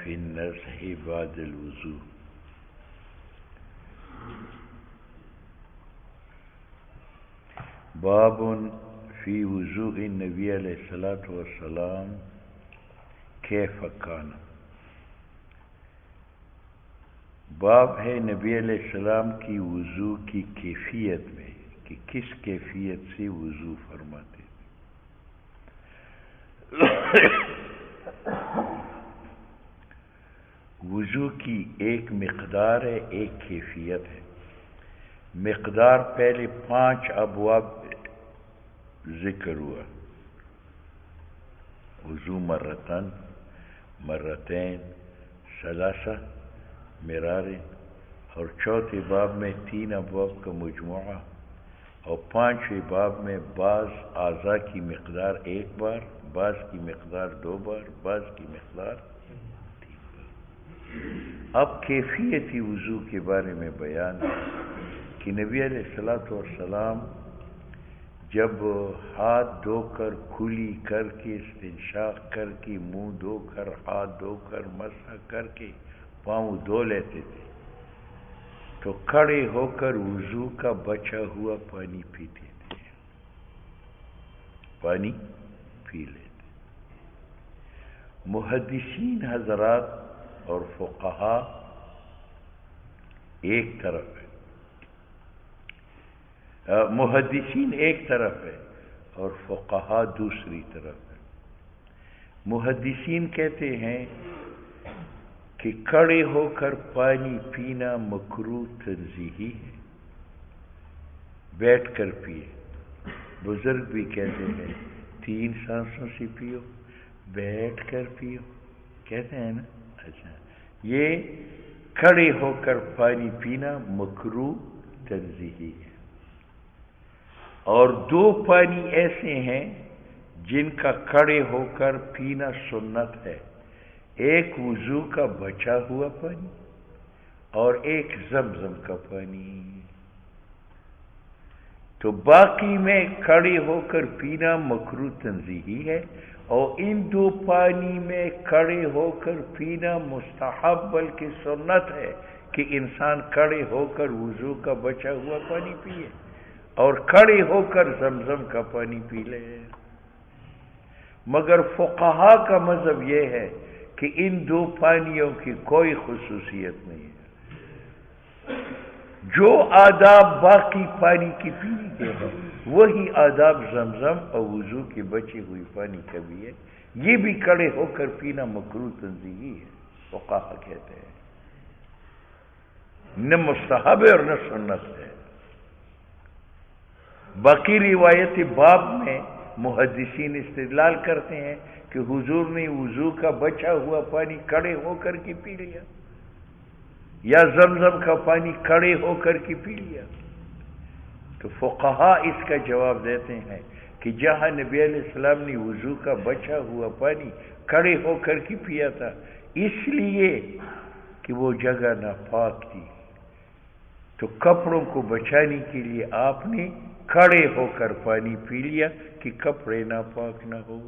فی النضح بعد الوضوء. باب فی وضوء النبی علیہ الصلوۃ والسلام کیف کان. باب ہے نبی علیہ السلام کی وضو کی کیفیت میں کہ کس کیفیت سے وضو فرماتے تھے. وضو کی ایک مقدار ہے، ایک کیفیت ہے. مقدار پہلے 5 ابواب ذکر ہوا: وضو مرتان، مرتین، ثلاثہ، مرارے، اور چوتھے باب میں 3 ابواب کا مجموعہ، اور 5ویں باب میں بعض اعضاء کی مقدار 1 بار، بعض کی مقدار 2 بار، بعض کی مقدار 3 بار. اب کیفیت وضو کے بارے میں بیان ہے کہ نبی علیہ الصلوۃ والسلام جب ہاتھ دھو کر کھلی کر کے استنشاق کر کے منہ دھو کر ہاتھ دھو کر مسح کر کے پاؤں دھو لیتے تھے تو کھڑے ہو کر وضو کا بچا ہوا پانی پیتے تھے، پانی پی لیتے. محدثین حضرات اور فقہا ایک طرف ہے، محدثین ایک طرف ہے اور فقہا دوسری طرف ہے. محدثین کہتے ہیں کہ کھڑے ہو کر پانی پینا مکروہ تنزیہی ہے، بیٹھ کر پیے. بزرگ بھی کہتے ہیں 3 سانسوں سے پیو، بیٹھ کر پیو، کہتے ہیں نا. اچھا، یہ کھڑے ہو کر پانی پینا مکروہ تنزیہی ہے. اور 2 پانی ایسے ہیں جن کا کھڑے ہو کر پینا سنت ہے: ایک وضو کا بچا ہوا پانی اور ایک زمزم کا پانی. تو باقی میں کھڑے ہو کر پینا مکروہ تنزیہی ہے، اور ان 2 پانی میں کھڑے ہو کر پینا مستحب بلکہ سنت ہے کہ انسان کھڑے ہو کر وضو کا بچا ہوا پانی پیے اور کھڑے ہو کر زمزم کا پانی پی لے. مگر فقہا کا مذہب یہ ہے کہ ان 2 پانیوں کی کوئی خصوصیت نہیں ہے. جو آداب باقی پانی کی پینے کے ہیں وہی آداب زمزم اور وضو کی بچی ہوئی پانی کا بھی ہے. یہ بھی کھڑے ہو کر پینا مکروہ تنزیہی ہے، فقہا کہتے ہیں. نہ مستحب ہے اور نہ سنت ہے. باقی روایت باب میں محدثین استدلال کرتے ہیں کہ حضور نے وضو کا بچا ہوا پانی کھڑے ہو کر کے پی لیا یا زمزم کا پانی کھڑے ہو کر کے پی لیا. تو فقہا اس کا جواب دیتے ہیں کہ جہاں نبی علیہ السلام نے وضو کا بچا ہوا پانی کھڑے ہو کر کے پیا تھا اس لیے کہ وہ جگہ ناپاک تھی، تو کپڑوں کو بچانے کے لیے آپ نے کھڑے ہو کر پانی پی لیا کہ کپڑے ناپاک نہ ہو.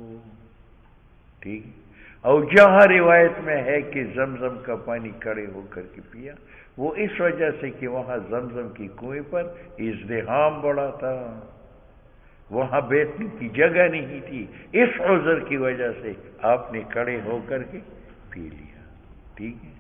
ٹھیک. اور جہاں روایت میں ہے کہ زمزم کا پانی کھڑے ہو کر کے پیا، وہ اس وجہ سے کہ وہاں زمزم کی کنویں پر ازدحام بڑا تھا، وہاں بیٹھنے کی جگہ نہیں تھی. اس عذر کی وجہ سے آپ نے کھڑے ہو کر کے پی لیا. ٹھیک ہے.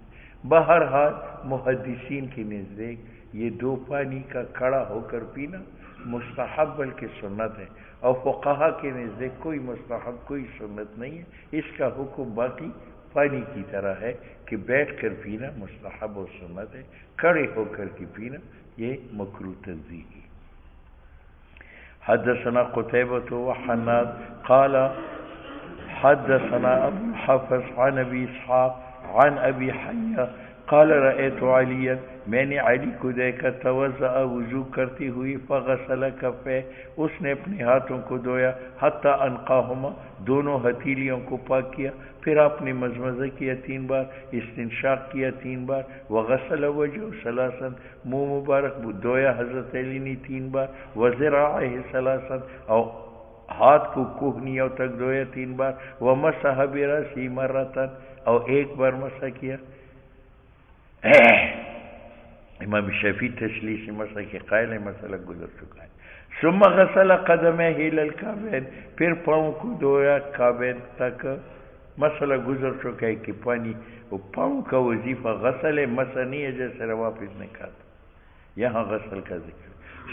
بہرحال محدثین کے نزدیک یہ 2 پانی کا کھڑا ہو کر پینا مستحب بلکہ سنت ہے، اور فقہا کے نزدیک کوئی مستحب کوئی سنت نہیں ہے. اس کا حکم باقی پانی کی طرح ہے کہ بیٹھ کر پینا مستحب و سنت ہے، کھڑے ہو کر کے پینا یہ مکروہ تنزیہی. حدثنا قتيبة وحناد قال حدثنا ابو الحفص عن ابي اسحاق عن ابي حية قال رأيت عليا، میں نے علی کو دیکھا توضأ وضو کرتی ہوئی فغسل کفے، اس نے اپنے ہاتھوں کو دھویا حتی انقاہما، دونوں ہتھیلیوں کو پاک کیا، پھر آپ نے مزمزہ کیا 3 بار، استنشاق کیا 3 بار، وغسل وجہ ثلاثا، منہ مبارک دھویا حضرت علی نے 3 بار، وذراعہ ثلاثا، اور ہاتھ کو کوہنیوں تک دھویا 3 بار، ومسح برأسہ مرۃ، اور 1 بار مسح کیا۔ امام شافعی تشلیش مسح کے قائل ہے، مسئلہ گزر چکا ہے۔ ثم غسل قدمیہ الی الکعبین، پھر پاؤں کو دھویا کعبین تک، مسئلہ گزر چکا ہے کہ پانی پاؤں کا وظیفہ غسل ہے، مسح نہیں ہے جیسے روافض نے کہا تھا، یہاں غسل کا ذکر۔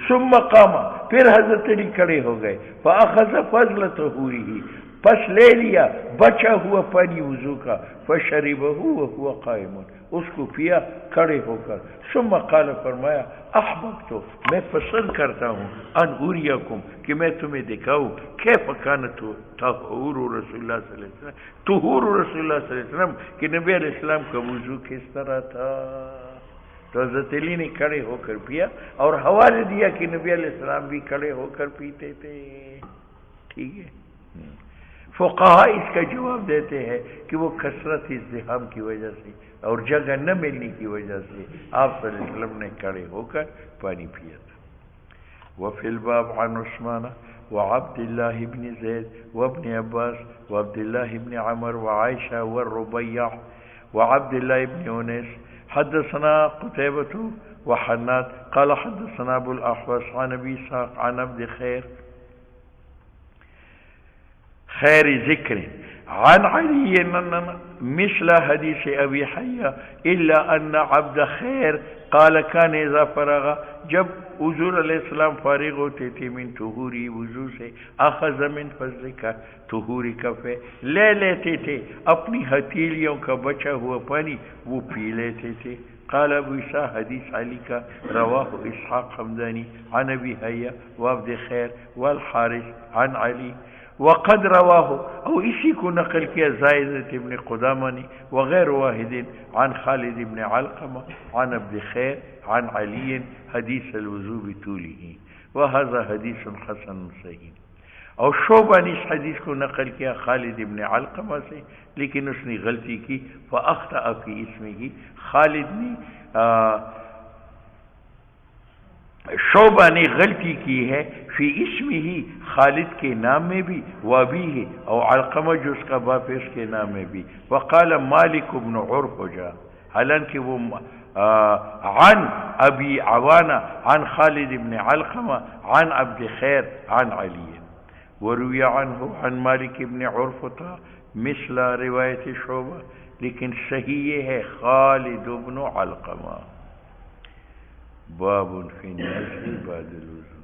ثم قام، پھر حضرت علی کھڑے ہو گئے، فاخذ فضل طہورہ، پس لے لیا بچا ہوا پانی وضو کا، فشربہ وہو قائم، اس کو پیا کھڑے ہو کر۔ ثم قال، فرمایا، احببت، میں پسند کرتا ہوں، ان اریکم، کہ میں تمہیں دکھاؤں، کیف کان طہور رسول اللہ صلی اللہ علیہ وسلم، طہور رسول اللہ صلی اللہ علیہ وسلم، کہ نبی علیہ السلام کا وضو کس طرح تھا۔ تو حضرت علی نے کھڑے ہو کر پیا اور حوالے دیا کہ نبی علیہ السلام بھی کھڑے ہو کر پیتے تھے۔ ٹھیک ہے، فقہا اس کا جواب دیتے ہیں کہ وہ کثرت ازدحام کی وجہ سے اور جگہ نہ ملنے کی وجہ سے آپ صلی اللہ علیہ وسلم نے کھڑے ہو کر پانی پیا تھا۔ وفی الباب عن عثمان وعبد اللہ بن زید وابن عباس وعبد اللہ بن عمر وعائشہ والربیع وعبد اللہ بن انیس، حدثنا قتیبۃ وحناد قال حدثنا ابو الاحوص عن ابی اسحاق عن عبد خیر ذکر عن علی مثل حدیث ابی حیہ الا ان عبد خیر قال کان اذا فرغ، جب حضور علیہ السلام فارغ ہوتے تھے من طہوری وضو سے، اخذ من فضل کا طہوری کفے، لے لیتے تھے اپنی ہتھیلیوں کا بچا ہوا پانی، وہ پی لیتے تھے۔ قال ابو اسحاق، حدیث علی کا، رواہ اسحاق حمدانی عن ابی حیہ وعبد خیر والحارث عن علی، وقد رواہ، اور اسی کو نقل کیا زائدہ ابن قدامہ نے، وغیر واحد عن خالد ابن علقمہ عن عبد خیر عن علی حدیث الوضو بطولہ، وہذا حدیث حسن صحیح۔ اور شعبہ نے اس حدیث کو نقل کیا خالد ابن علقمہ سے، لیکن اس نے غلطی کی، فاخطأ فی اسمہ، خالد نے شعبہ نے غلطی کی ہے فی اسمہ ہی، خالد کے نام میں بھی، وابیہ، اور علقمہ جو اس کا باپ ہے اس کے نام میں بھی، وقال مالک بن عرفجہ، حالانکہ وہ عن ابی عوانہ عن خالد بن علقمہ عن عبد خیر عن علی، وروی عنہ عن مالک بن عرفہ مثل روایت شعبہ، لیکن صحیح یہ ہے خالد بن علقمہ۔ باب فی النزل بعد الوضو،